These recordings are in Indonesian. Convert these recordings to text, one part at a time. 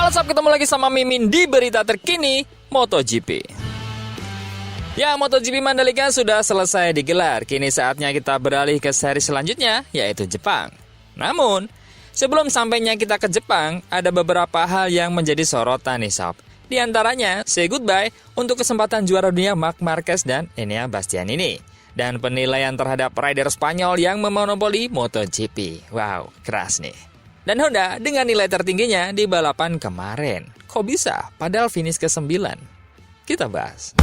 Halo sob, ketemu lagi sama Mimin di berita terkini MotoGP. Ya, MotoGP Mandalika sudah selesai digelar. Kini saatnya kita beralih ke seri selanjutnya, yaitu Jepang. Namun, sebelum sampainya kita ke Jepang, ada beberapa hal yang menjadi sorotan nih sob. Di antaranya, say goodbye untuk kesempatan juara dunia Marc Marquez dan Enea Bastianini. Dan penilaian terhadap rider Spanyol yang memonopoli MotoGP. Wow, keras nih. Dan Honda dengan nilai tertingginya di balapan kemarin. Kok bisa? Padahal finish ke-9. Kita bahas.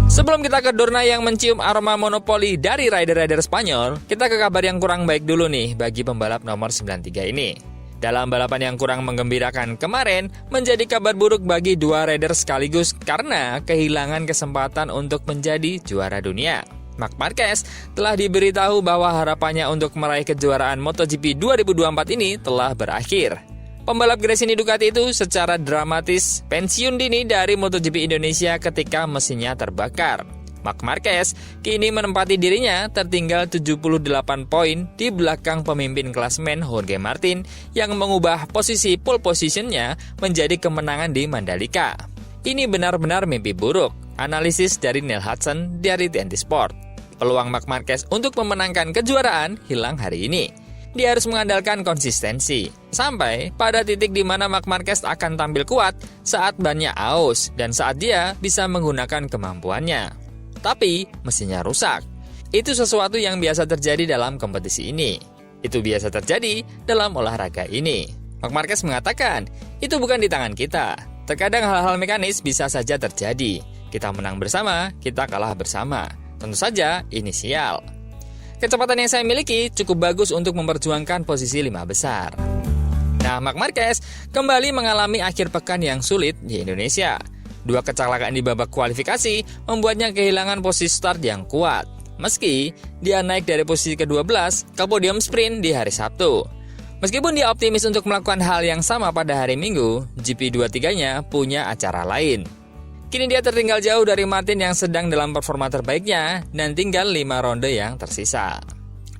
Sebelum kita ke Dorna yang mencium aroma monopoli dari rider-rider Spanyol, kita ke kabar yang kurang baik dulu nih bagi pembalap nomor 93 ini. Dalam balapan yang kurang menggembirakan kemarin, menjadi kabar buruk bagi dua rider sekaligus karena kehilangan kesempatan untuk menjadi juara dunia. Marc Marquez telah diberitahu bahwa harapannya untuk meraih kejuaraan MotoGP 2024 ini telah berakhir. Pembalap Gresini Ducati itu secara dramatis pensiun dini dari MotoGP Indonesia ketika mesinnya terbakar. Marc Marquez kini menempati dirinya tertinggal 78 poin di belakang pemimpin klasemen Jorge Martin yang mengubah posisi pole positionnya menjadi kemenangan di Mandalika. Ini benar-benar mimpi buruk. Analisis dari Neil Hudson dari TNT Sport. Peluang Marc Marquez untuk memenangkan kejuaraan hilang hari ini. Dia harus mengandalkan konsistensi. Sampai pada titik di mana Marc Marquez akan tampil kuat saat bannya aus dan saat dia bisa menggunakan kemampuannya. Tapi mesinnya rusak. Itu sesuatu yang biasa terjadi dalam kompetisi ini. Itu biasa terjadi dalam olahraga ini. Marc Marquez mengatakan, itu bukan di tangan kita. Terkadang hal-hal mekanis bisa saja terjadi. Kita menang bersama, kita kalah bersama. Tentu saja, ini sial. Kecepatan yang saya miliki cukup bagus untuk memperjuangkan posisi 5 besar. Nah, Marc Marquez kembali mengalami akhir pekan yang sulit di Indonesia. 2 kecelakaan di babak kualifikasi membuatnya kehilangan posisi start yang kuat. Meski dia naik dari posisi ke-12 ke podium sprint di hari Sabtu. Meskipun dia optimis untuk melakukan hal yang sama pada hari Minggu, GP23-nya punya acara lain. Kini dia tertinggal jauh dari Martin yang sedang dalam performa terbaiknya dan tinggal 5 ronde yang tersisa.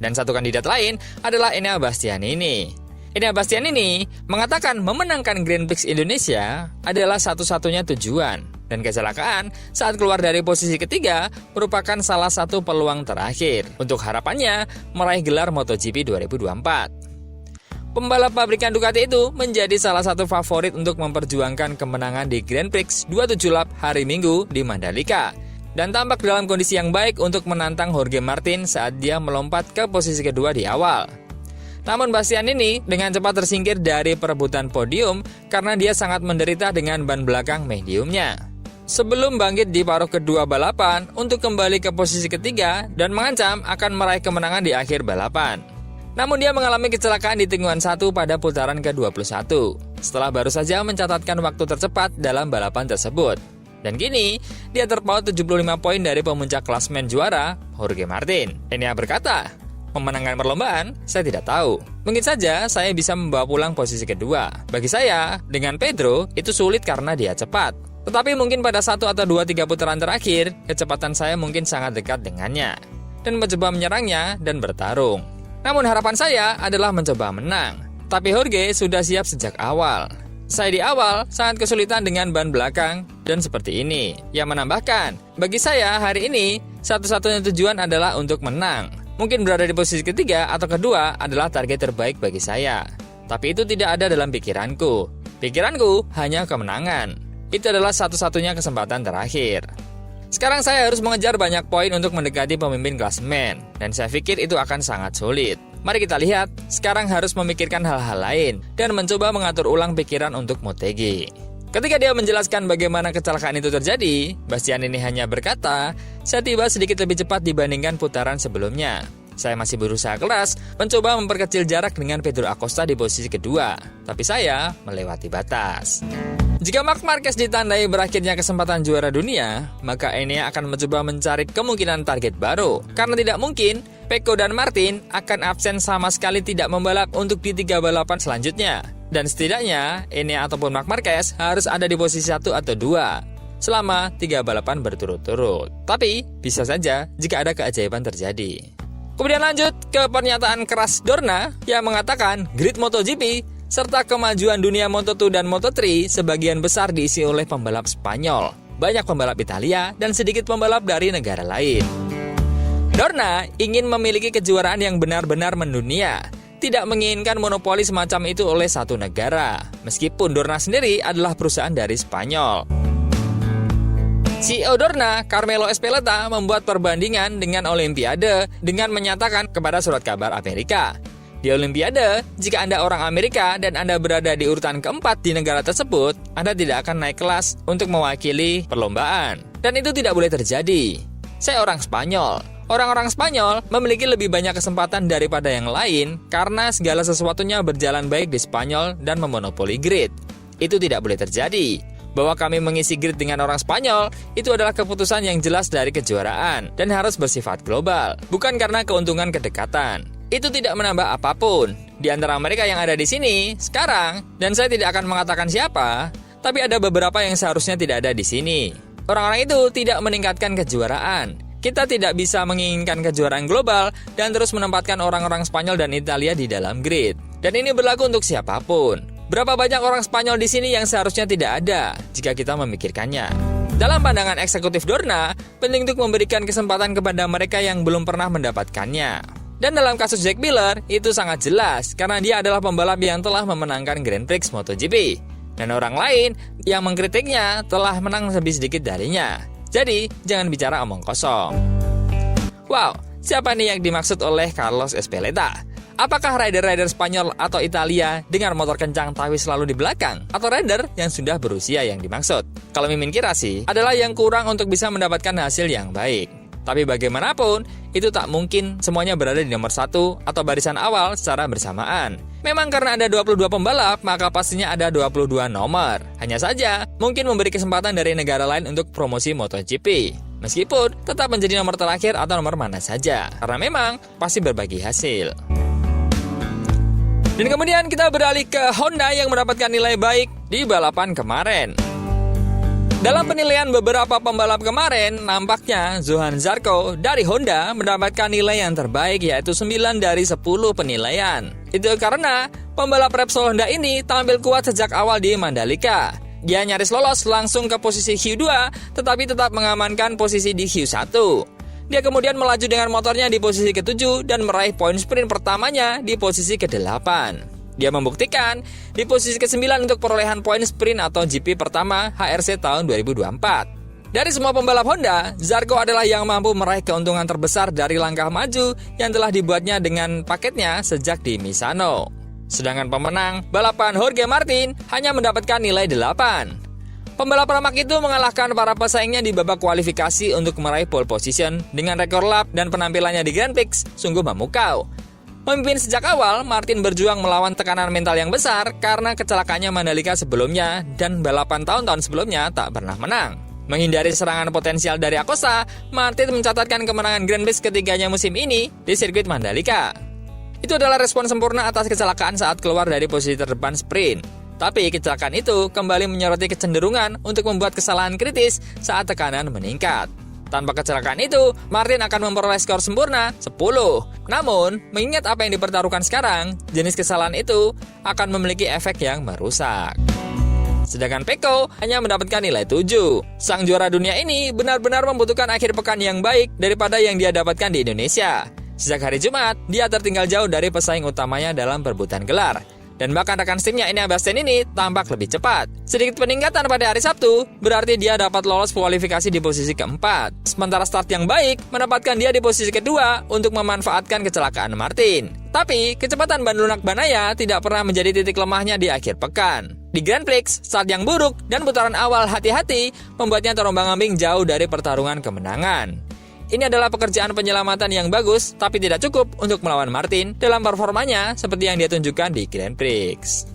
Dan satu kandidat lain adalah Enea Bastianini. Enea Bastianini mengatakan memenangkan Grand Prix Indonesia adalah satu-satunya tujuan. Dan kecelakaan saat keluar dari posisi ketiga merupakan salah satu peluang terakhir untuk harapannya meraih gelar MotoGP 2024. Pembalap pabrikan Ducati itu menjadi salah satu favorit untuk memperjuangkan kemenangan di Grand Prix 27 lap hari Minggu di Mandalika. Dan tampak dalam kondisi yang baik untuk menantang Jorge Martin saat dia melompat ke posisi kedua di awal. Namun Bastianini dengan cepat tersingkir dari perebutan podium karena dia sangat menderita dengan ban belakang mediumnya. Sebelum bangkit di paruh kedua balapan untuk kembali ke posisi ketiga dan mengancam akan meraih kemenangan di akhir balapan. Namun dia mengalami kecelakaan di tikungan 1 pada putaran ke-21 setelah baru saja mencatatkan waktu tercepat dalam balapan tersebut. Dan kini dia terpaut 75 poin dari pemuncak klasemen juara Jorge Martin. Enea berkata, memenangkan perlombaan saya tidak tahu. Mungkin saja saya bisa membawa pulang posisi kedua. Bagi saya, dengan Pedro itu sulit karena dia cepat. Tetapi mungkin pada 1 atau 2-3 putaran terakhir, kecepatan saya mungkin sangat dekat dengannya. Dan mencoba menyerangnya dan bertarung. Namun harapan saya adalah mencoba menang. Tapi Jorge sudah siap sejak awal. Saya di awal sangat kesulitan dengan ban belakang dan seperti ini. Yang menambahkan, bagi saya hari ini satu-satunya tujuan adalah untuk menang. Mungkin berada di posisi ketiga atau kedua adalah target terbaik bagi saya. Tapi itu tidak ada dalam pikiranku. Pikiranku hanya kemenangan. Itu adalah satu-satunya kesempatan terakhir. Sekarang saya harus mengejar banyak poin untuk mendekati pemimpin klasemen, dan saya pikir itu akan sangat sulit. Mari kita lihat, sekarang harus memikirkan hal-hal lain, dan mencoba mengatur ulang pikiran untuk Motegi. Ketika dia menjelaskan bagaimana kecelakaan itu terjadi, Bastianini hanya berkata, saya tiba sedikit lebih cepat dibandingkan putaran sebelumnya. Saya masih berusaha keras mencoba memperkecil jarak dengan Pedro Acosta di posisi kedua, tapi saya melewati batas. Jika Marc Marquez ditandai berakhirnya kesempatan juara dunia, maka Enea akan mencoba mencari kemungkinan target baru. Karena tidak mungkin, Pecco dan Martin akan absen sama sekali tidak membalap untuk di 3 balapan selanjutnya. Dan setidaknya, Enea ataupun Marc Marquez harus ada di posisi 1 atau 2 selama 3 balapan berturut-turut. Tapi, bisa saja jika ada keajaiban terjadi. Kemudian lanjut ke pernyataan keras Dorna yang mengatakan grid MotoGP serta kemajuan dunia Moto2 dan Moto3 sebagian besar diisi oleh pembalap Spanyol, banyak pembalap Italia, dan sedikit pembalap dari negara lain. Dorna ingin memiliki kejuaraan yang benar-benar mendunia, tidak menginginkan monopoli semacam itu oleh satu negara, meskipun Dorna sendiri adalah perusahaan dari Spanyol. CEO Dorna, Carmelo Ezpeleta, membuat perbandingan dengan Olimpiade dengan menyatakan kepada surat kabar Amerika, di Olimpiade, jika Anda orang Amerika dan Anda berada di urutan keempat di negara tersebut, Anda tidak akan naik kelas untuk mewakili perlombaan. Dan itu tidak boleh terjadi. Saya orang Spanyol. Orang-orang Spanyol memiliki lebih banyak kesempatan daripada yang lain karena segala sesuatunya berjalan baik di Spanyol dan memonopoli grid. Itu tidak boleh terjadi. Bahwa kami mengisi grid dengan orang Spanyol, itu adalah keputusan yang jelas dari kejuaraan dan harus bersifat global, bukan karena keuntungan kedekatan. Itu tidak menambah apapun. Di antara mereka yang ada di sini, sekarang, dan saya tidak akan mengatakan siapa, tapi ada beberapa yang seharusnya tidak ada di sini. Orang-orang itu tidak meningkatkan kejuaraan. Kita tidak bisa menginginkan kejuaraan global dan terus menempatkan orang-orang Spanyol dan Italia di dalam grid. Dan ini berlaku untuk siapapun. Berapa banyak orang Spanyol di sini yang seharusnya tidak ada jika kita memikirkannya. Dalam pandangan eksekutif Dorna, penting untuk memberikan kesempatan kepada mereka yang belum pernah mendapatkannya. Dan dalam kasus Jack Miller, itu sangat jelas karena dia adalah pembalap yang telah memenangkan Grand Prix MotoGP. Dan orang lain yang mengkritiknya telah menang lebih sedikit darinya. Jadi, jangan bicara omong kosong. Wow, siapa nih yang dimaksud oleh Carlos Ezpeleta? Apakah rider-rider Spanyol atau Italia dengan motor kencang tapi selalu di belakang? Atau rider yang sudah berusia yang dimaksud? Kalau Mimin kira sih, adalah yang kurang untuk bisa mendapatkan hasil yang baik. Tapi bagaimanapun, itu tak mungkin semuanya berada di nomor 1 atau barisan awal secara bersamaan. Memang karena ada 22 pembalap, maka pastinya ada 22 nomor. Hanya saja, mungkin memberi kesempatan dari negara lain untuk promosi MotoGP. Meskipun tetap menjadi nomor terakhir atau nomor mana saja. Karena memang pasti berbagi hasil. Dan kemudian kita beralih ke Honda yang mendapatkan nilai baik di balapan kemarin. Dalam penilaian beberapa pembalap kemarin, nampaknya Johan Zarco dari Honda mendapatkan nilai yang terbaik yaitu 9 dari 10 penilaian. Itu karena pembalap Repsol Honda ini tampil kuat sejak awal di Mandalika. Dia nyaris lolos langsung ke posisi Q2 tetapi tetap mengamankan posisi di Q1. Dia kemudian melaju dengan motornya di posisi ke-7 dan meraih poin sprint pertamanya di posisi ke-8. Dia membuktikan di posisi ke-9 untuk perolehan poin sprint atau GP pertama HRC tahun 2024. Dari semua pembalap Honda, Zarco adalah yang mampu meraih keuntungan terbesar dari langkah maju yang telah dibuatnya dengan paketnya sejak di Misano. Sedangkan pemenang, balapan Jorge Martin, hanya mendapatkan nilai 8. Pembalap Pramac itu mengalahkan para pesaingnya di babak kualifikasi untuk meraih pole position dengan rekor lap dan penampilannya di Grand Prix sungguh memukau. Memimpin sejak awal, Martin berjuang melawan tekanan mental yang besar karena kecelakaannya Mandalika sebelumnya dan balapan tahun-tahun sebelumnya tak pernah menang. Menghindari serangan potensial dari Acosta, Martin mencatatkan kemenangan Grand Prix ketiganya musim ini di sirkuit Mandalika. Itu adalah respon sempurna atas kecelakaan saat keluar dari posisi terdepan sprint. Tapi kecelakaan itu kembali menyoroti kecenderungan untuk membuat kesalahan kritis saat tekanan meningkat. Tanpa kecelakaan itu, Martin akan memperoleh skor sempurna 10. Namun, mengingat apa yang dipertaruhkan sekarang, jenis kesalahan itu akan memiliki efek yang merusak. Sedangkan Pecco hanya mendapatkan nilai 7. Sang juara dunia ini benar-benar membutuhkan akhir pekan yang baik daripada yang dia dapatkan di Indonesia. Sejak hari Jumat, dia tertinggal jauh dari pesaing utamanya dalam perebutan gelar. Dan bahkan rekan timnya Enea Bastian ini tampak lebih cepat. Sedikit peningkatan pada hari Sabtu, berarti dia dapat lolos kualifikasi di posisi keempat. Sementara start yang baik menempatkan dia di posisi kedua untuk memanfaatkan kecelakaan Martin. Tapi, kecepatan ban lunak Banaya tidak pernah menjadi titik lemahnya di akhir pekan. Di Grand Prix, start yang buruk dan putaran awal hati-hati membuatnya terombang-ambing jauh dari pertarungan kemenangan. Ini adalah pekerjaan penyelamatan yang bagus, tapi tidak cukup untuk melawan Martin dalam performanya seperti yang dia tunjukkan di Grand Prix.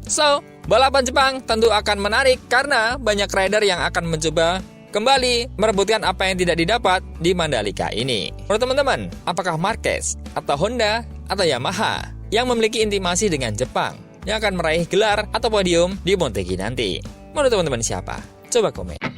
So, balapan Jepang tentu akan menarik karena banyak rider yang akan mencoba kembali merebutkan apa yang tidak didapat di Mandalika ini. Menurut teman-teman, apakah Marquez atau Honda atau Yamaha yang memiliki intimasi dengan Jepang yang akan meraih gelar atau podium di Motegi nanti? Menurut teman-teman siapa? Coba komen.